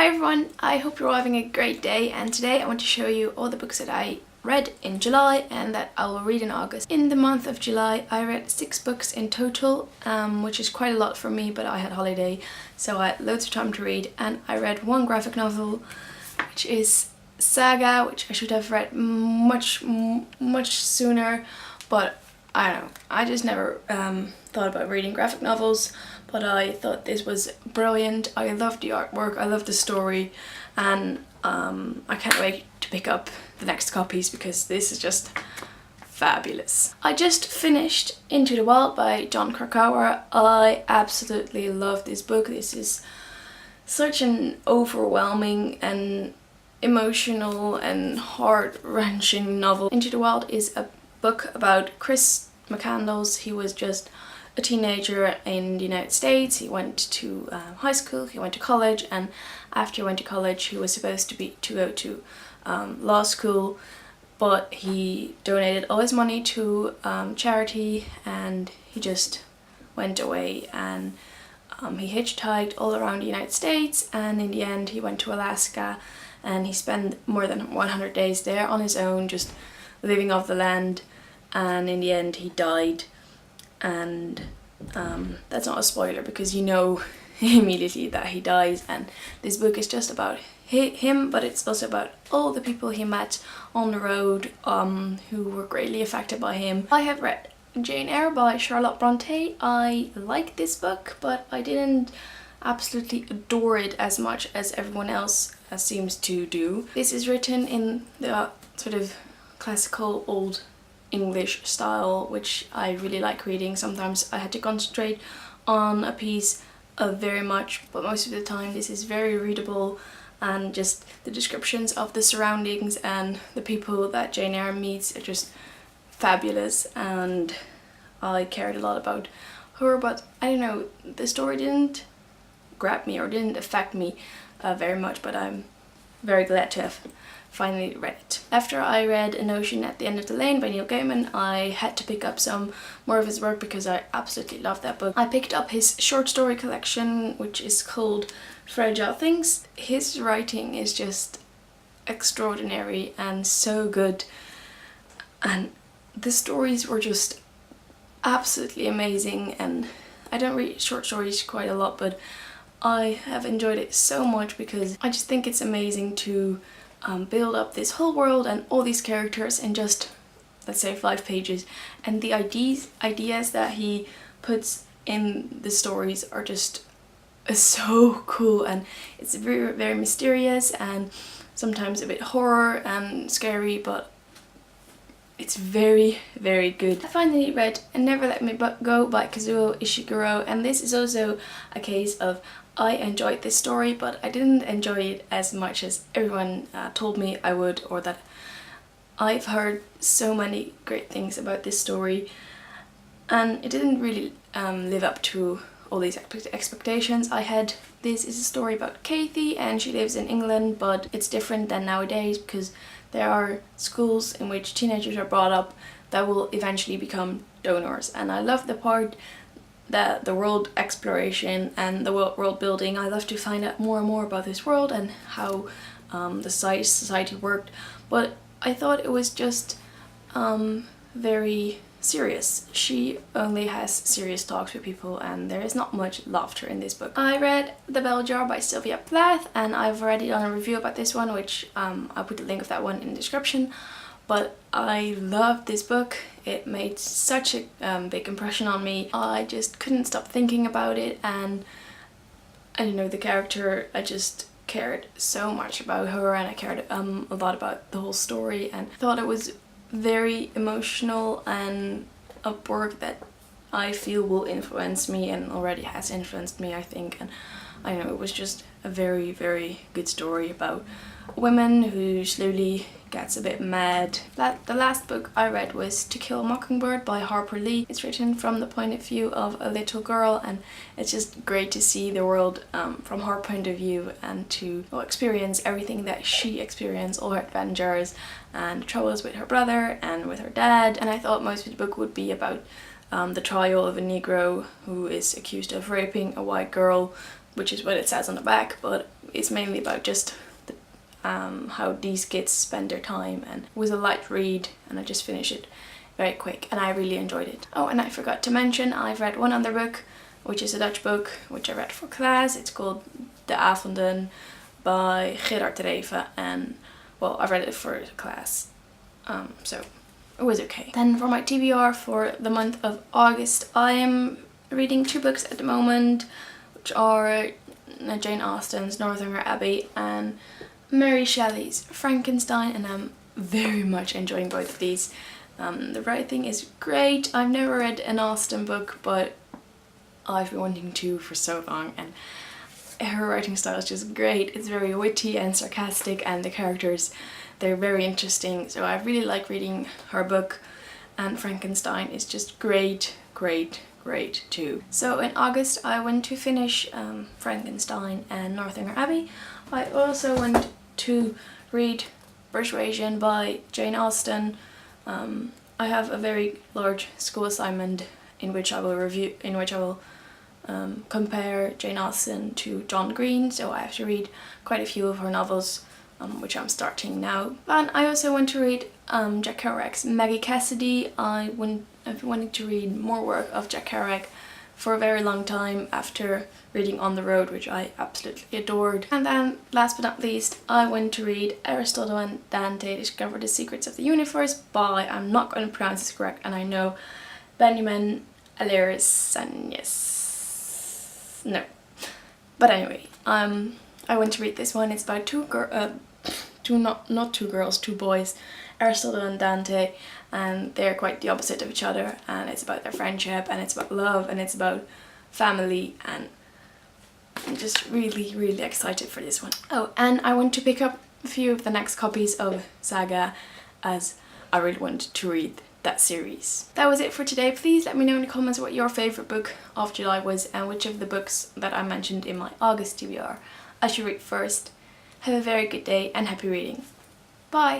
Hi everyone, I hope you're all having a great day, and today I want to show you all the books that I read in July and that I will read in August. In the month of July I read 6 books in total, which is quite a lot for me, but I had holiday so I had loads of time to read, and I read one graphic novel which is Saga, which I should have read much sooner, but I don't know, I just never thought about reading graphic novels, but I thought this was brilliant. I loved the artwork, I loved the story, and I can't wait to pick up the next copies because this is just fabulous. I just finished Into the Wild by John Krakauer. I absolutely love this book. This is such an overwhelming and emotional and heart-wrenching novel. Into the Wild is a book about Chris McCandless. He was just a teenager in the United States. He went to high school, he went to college, and after he went to college he was supposed to go to law school, but he donated all his money to charity and he just went away, and he hitchhiked all around the United States, and in the end he went to Alaska and he spent more than 100 days there on his own, just living off the land, and in the end he died. And that's not a spoiler because you know immediately that he dies, and this book is just about him, but it's also about all the people he met on the road who were greatly affected by him. I have read Jane Eyre by Charlotte Bronte. I like this book, but I didn't absolutely adore it as much as everyone else seems to do. This is written in the sort of classical old English style, which I really like reading. Sometimes I had to concentrate on a piece very much, but most of the time this is very readable, and just the descriptions of the surroundings and the people that Jane Eyre meets are just fabulous, and I cared a lot about her, but I don't know, the story didn't grab me or didn't affect me very much, but I'm very glad to have finally read it. After I read An Ocean at the End of the Lane by Neil Gaiman, I had to pick up some more of his work because I absolutely love that book. I picked up his short story collection, which is called Fragile Things. His writing is just extraordinary and so good, and the stories were just absolutely amazing, and I don't read short stories quite a lot, but I have enjoyed it so much because I just think it's amazing to build up this whole world and all these characters in just, let's say, 5 pages, and the ideas that he puts in the stories are just so cool, and it's very, very mysterious and sometimes a bit horror and scary, but it's very, very good. I finally read Never Let Me Go by Kazuo Ishiguro, and this is also a case of I enjoyed this story, but I didn't enjoy it as much as everyone told me I would, or that I've heard so many great things about this story, and it didn't really live up to all these expectations I had. This is a story about Kathy, and she lives in England, but it's different than nowadays because there are schools in which teenagers are brought up that will eventually become donors, and I love the part that the world exploration and the world building. I love to find out more and more about this world and how the society worked, but I thought it was just very serious. She only has serious talks with people, and there is not much laughter in this book. I read The Bell Jar by Sylvia Plath, and I've already done a review about this one, which I'll put the link of that one in the description. But I loved this book. It made such a big impression on me. I just couldn't stop thinking about it, and I don't know, the character, I just cared so much about her, and I cared a lot about the whole story, and thought it was very emotional and a work that I feel will influence me and already has influenced me, I think. And I don't know, it was just a very, very good story about a woman who slowly gets a bit mad. The last book I read was To Kill a Mockingbird by Harper Lee. It's written from the point of view of a little girl, and it's just great to see the world from her point of view, and to experience everything that she experienced, all her adventures and troubles with her brother and with her dad. And I thought most of the book would be about the trial of a Negro who is accused of raping a white girl, which is what it says on the back, but it's mainly about just how these kids spend their time, and it was a light read and I just finished it very quick and I really enjoyed it. Oh, and I forgot to mention, I've read one other book, which is a Dutch book which I read for class. It's called De Avonden by Gerard Reven, and well, I read it for class, so it was okay. Then for my TBR for the month of August, I am reading 2 books at the moment, which are Jane Austen's Northanger Abbey and Mary Shelley's Frankenstein, and I'm very much enjoying both of these. The writing is great. I've never read an Austen book, but I've been wanting to for so long, and her writing style is just great. It's very witty and sarcastic, and the characters, they're very interesting, so I really like reading her book, and Frankenstein is just great too. So in August I went to finish Frankenstein and Northanger Abbey. I also went to read Persuasion by Jane Austen. I have a very large school assignment in which I will compare Jane Austen to John Green, so I have to read quite a few of her novels, which I'm starting now. And I also went to read Jack Kerouac's Maggie Cassidy. I've been wanting to read more work of Jack Kerouac for a very long time after reading On the Road, which I absolutely adored. And then, last but not least, I went to read Aristotle and Dante Discover the Secrets of the Universe by, I'm not going to pronounce this correct, and I know, Benjamin Alirezanius. No. But anyway, I went to read this one. It's about two boys, Aristotle and Dante, and they're quite the opposite of each other, and it's about their friendship, and it's about love, and it's about family, and I'm just really excited for this one. Oh, and I want to pick up a few of the next copies of Saga, as I really want to read that series. That was it for today. Please let me know in the comments what your favourite book of July was, and which of the books that I mentioned in my August TBR I should read first. Have a very good day and happy reading. Bye!